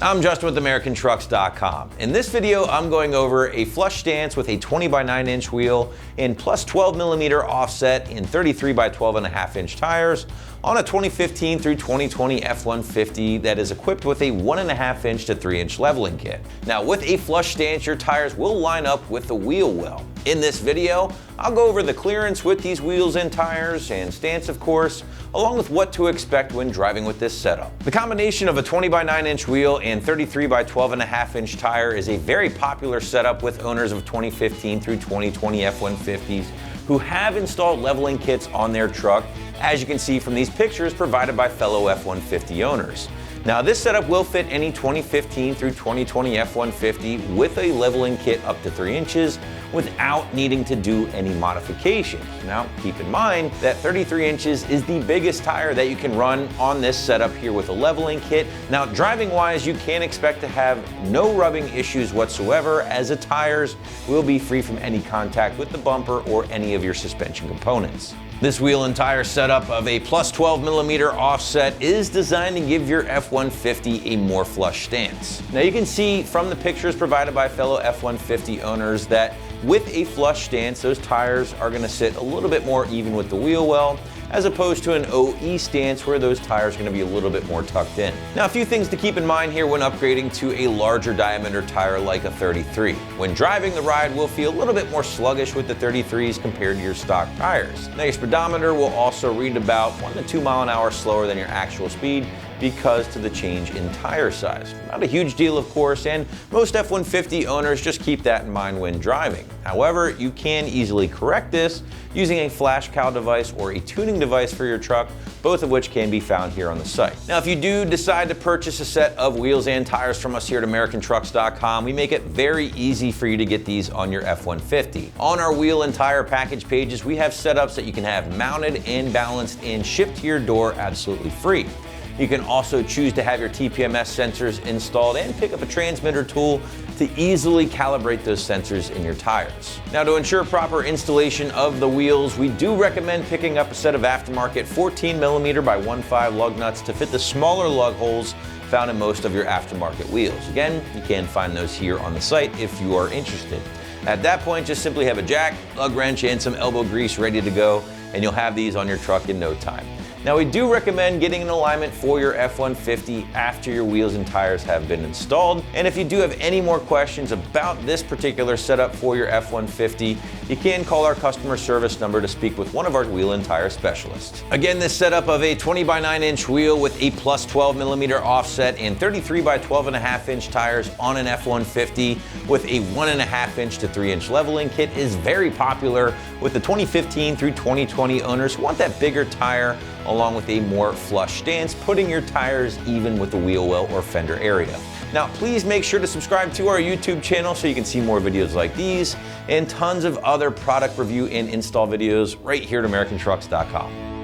I'm Justin with AmericanTrucks.com. In this video, I'm going over a flush stance with a 20 by 9 inch wheel and plus 12 millimeter offset in 33 by 12.5 inch tires on a 2015 through 2020 F-150 that is equipped with a 1.5 inch to 3 inch leveling kit. Now with a flush stance, your tires will line up with the wheel well. In this video, I'll go over the clearance with these wheels and tires and stance, of course, along with what to expect when driving with this setup. The combination of a 20 by 9 inch wheel and 33 by 12.5 inch tire is a very popular setup with owners of 2015 through 2020 F-150s who have installed leveling kits on their truck, as you can see from these pictures provided by fellow F-150 owners. Now this setup will fit any 2015 through 2020 F-150 with a leveling kit up to 3 inches without needing to do any modifications. Now keep in mind that 33 inches is the biggest tire that you can run on this setup here with a leveling kit. Now driving wise, you can expect to have no rubbing issues whatsoever, as the tires will be free from any contact with the bumper or any of your suspension components. This wheel and tire setup of a plus 12 millimeter offset is designed to give your F-150 a more flush stance. Now you can see from the pictures provided by fellow F-150 owners that with a flush stance, those tires are going to sit a little bit more even with the wheel well, as opposed to an OE stance where those tires are going to be a little bit more tucked in. Now a few things to keep in mind here when upgrading to a larger diameter tire like a 33. When driving, the ride will feel a little bit more sluggish with the 33s compared to your stock tires. Now your speedometer will also read about 1 to 2 mile an hour slower than your actual speed because to the change in tire size. Not a huge deal, of course, and most F-150 owners just keep that in mind when driving. However, you can easily correct this using a flash cow device or a tuning device for your truck, both of which can be found here on the site. Now, if you do decide to purchase a set of wheels and tires from us here at AmericanTrucks.com, we make it very easy for you to get these on your F-150. On our wheel and tire package pages, we have setups that you can have mounted and balanced and shipped to your door absolutely free. You can also choose to have your TPMS sensors installed and pick up a transmitter tool to easily calibrate those sensors in your tires. Now to ensure proper installation of the wheels, we do recommend picking up a set of aftermarket 14 millimeter by 1.5 lug nuts to fit the smaller lug holes found in most of your aftermarket wheels. Again, you can find those here on the site if you are interested. At that point, just simply have a jack, lug wrench, and some elbow grease ready to go, and you'll have these on your truck in no time. Now we do recommend getting an alignment for your F-150 after your wheels and tires have been installed. And if you do have any more questions about this particular setup for your F-150, you can call our customer service number to speak with one of our wheel and tire specialists. Again, this setup of a 20 by 9 inch wheel with a plus 12 millimeter offset and 33 by 12.5 inch tires on an F-150 with a 1.5 inch to 3 inch leveling kit is very popular with the 2015 through 2020 owners who want that bigger tire along with a more flush stance, putting your tires even with the wheel well or fender area. Now, please make sure to subscribe to our YouTube channel so you can see more videos like these and tons of other product review and install videos right here at AmericanTrucks.com.